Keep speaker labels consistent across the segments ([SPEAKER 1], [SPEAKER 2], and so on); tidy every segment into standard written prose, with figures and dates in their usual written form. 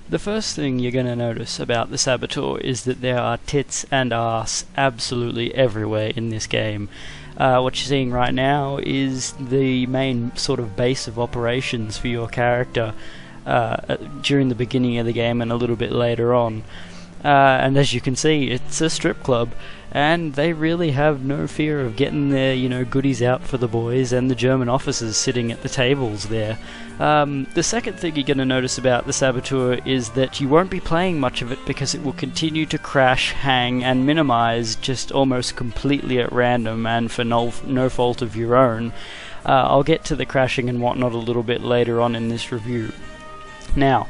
[SPEAKER 1] The first thing you're going to notice about the Saboteur is that there are tits and arse absolutely everywhere in this game. What you're seeing right now is the main sort of base of operations for your character during the beginning of the game and a little bit later on. And as you can see, it's a strip club, and they really have no fear of getting their, goodies out for the boys and the German officers sitting at the tables there. The second thing you're going to notice about the Saboteur is that you won't be playing much of it because it will continue to crash, hang, and minimize just almost completely at random and for no fault of your own. I'll get to the crashing and whatnot a little bit later on in this review. Now,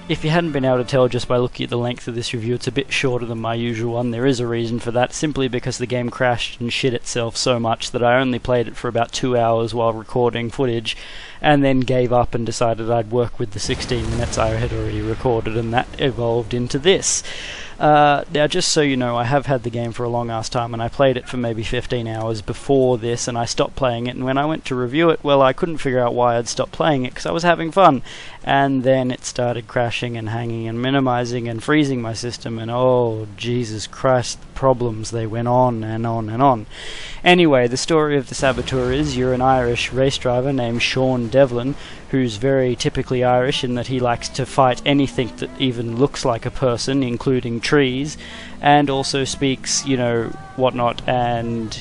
[SPEAKER 1] if you hadn't been able to tell just by looking at the length of this review, it's a bit shorter than my usual one. There is a reason for that, simply because the game crashed and shit itself so much that I only played it for about 2 hours while recording footage, and then gave up and decided I'd work with the 16 minutes I had already recorded, and that evolved into this. Now, just so you know, I have had the game for a long ass time, and I played it for maybe 15 hours before this, and I stopped playing it, and when I went to review it, well, I couldn't figure out why I'd stopped playing it, because I was having fun, and then it started crashing and hanging and minimizing and freezing my system, and oh, Jesus Christ, problems, they went on and on and on. Anyway, the story of the Saboteur is you're an Irish race driver named Sean Devlin, who's very typically Irish in that he likes to fight anything that even looks like a person, including trees, and also speaks, whatnot, and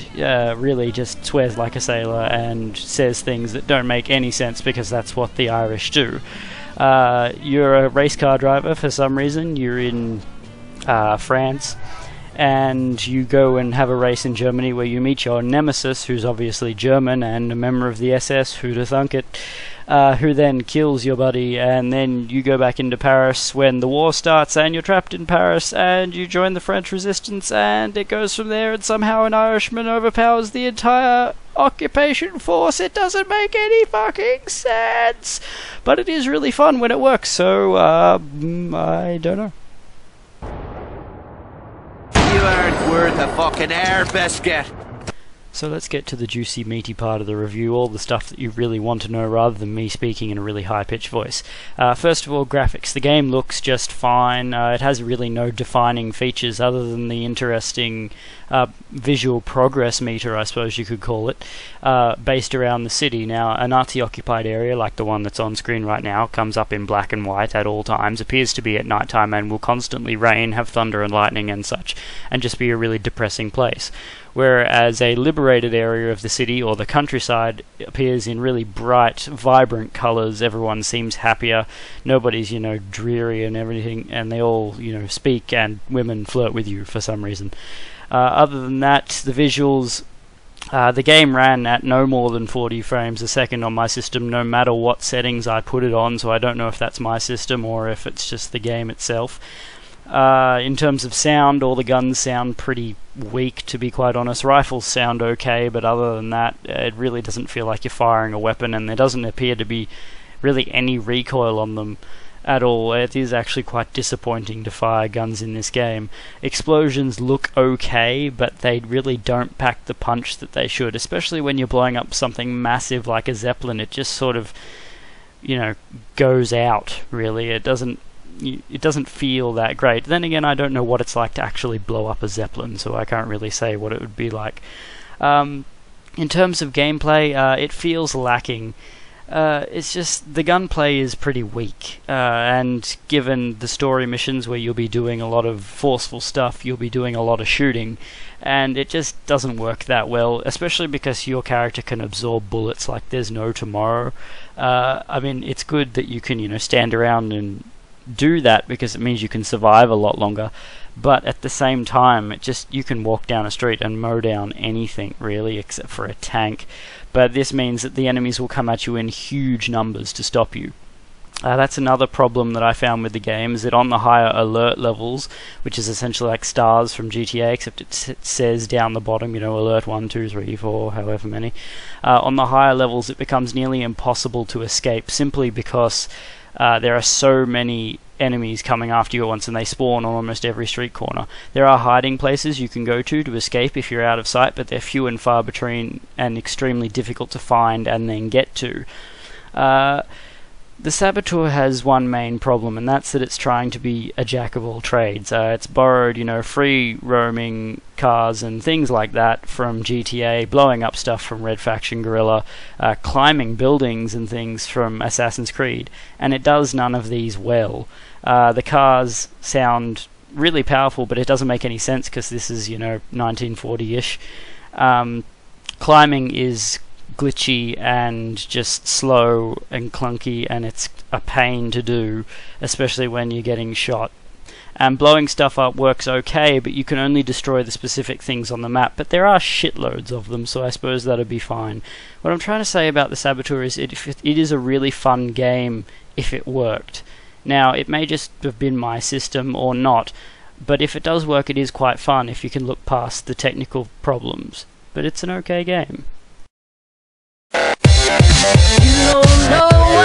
[SPEAKER 1] really just swears like a sailor and says things that don't make any sense because that's what the Irish do. You're a race car driver for some reason. You're in France, and you go and have a race in Germany where you meet your nemesis, who's obviously German and a member of the SS, who'd have thunk it, who then kills your buddy, and then you go back into Paris when the war starts, and you're trapped in Paris, and you join the French resistance, and it goes from there, and somehow an Irishman overpowers the entire occupation force. It doesn't make any fucking sense, but it is really fun when it works, so, I don't know.
[SPEAKER 2] You aren't worth a fucking air biscuit.
[SPEAKER 1] So let's get to the juicy, meaty part of the review, all the stuff that you really want to know rather than me speaking in a really high-pitched voice. First of all, graphics. The game looks just fine. It has really no defining features other than the interesting visual progress meter, I suppose you could call it, based around the city. Now, a Nazi-occupied area, like the one that's on screen right now, comes up in black and white at all times, appears to be at night time, and will constantly rain, have thunder and lightning and such, and just be a really depressing place. Whereas a liberated area of the city or the countryside appears in really bright, vibrant colours. Everyone seems happier, nobody's, dreary and everything, and they all, speak, and women flirt with you for some reason. Other than that, the visuals, the game ran at no more than 40 frames a second on my system, no matter what settings I put it on, so I don't know if that's my system or if it's just the game itself. In terms of sound, all the guns sound pretty weak, to be quite honest. Rifles sound okay, but other than that, it really doesn't feel like you're firing a weapon, and there doesn't appear to be really any recoil on them at all. It is actually quite disappointing to fire guns in this game. Explosions look okay, but they really don't pack the punch that they should, especially when you're blowing up something massive like a Zeppelin. It just sort of, goes out, really. It doesn't feel that great. Then again, I don't know what it's like to actually blow up a Zeppelin, so I can't really say what it would be like. In terms of gameplay, it feels lacking. It's just, the gunplay is pretty weak, and given the story missions where you'll be doing a lot of forceful stuff, you'll be doing a lot of shooting, and it just doesn't work that well, especially because your character can absorb bullets like there's no tomorrow. It's good that you can, stand around and do that because it means you can survive a lot longer, but at the same time, you can walk down a street and mow down anything, really, except for a tank. But this means that the enemies will come at you in huge numbers to stop you. That's another problem that I found with the game, is that on the higher alert levels, which is essentially like stars from GTA, except it says down the bottom, alert 1, 2, 3, 4, however many. On the higher levels, it becomes nearly impossible to escape, simply because there are so many enemies coming after you at once, and they spawn on almost every street corner. There are hiding places you can go to escape if you're out of sight, but they're few and far between and extremely difficult to find and then get to. The Saboteur has one main problem, and that's that it's trying to be a jack of all trades. It's borrowed, free roaming cars and things like that from GTA, blowing up stuff from Red Faction Guerrilla, climbing buildings and things from Assassin's Creed, and it does none of these well. The cars sound really powerful, but it doesn't make any sense because this is, 1940-ish. Climbing is glitchy and just slow and clunky, and it's a pain to do, especially when you're getting shot. And blowing stuff up works okay, but you can only destroy the specific things on the map, but there are shitloads of them, so I suppose that'd be fine. What I'm trying to say about the Saboteur is it is a really fun game if it worked. Now, it may just have been my system or not, but if it does work, it is quite fun if you can look past the technical problems. But it's an okay game.
[SPEAKER 3] You don't know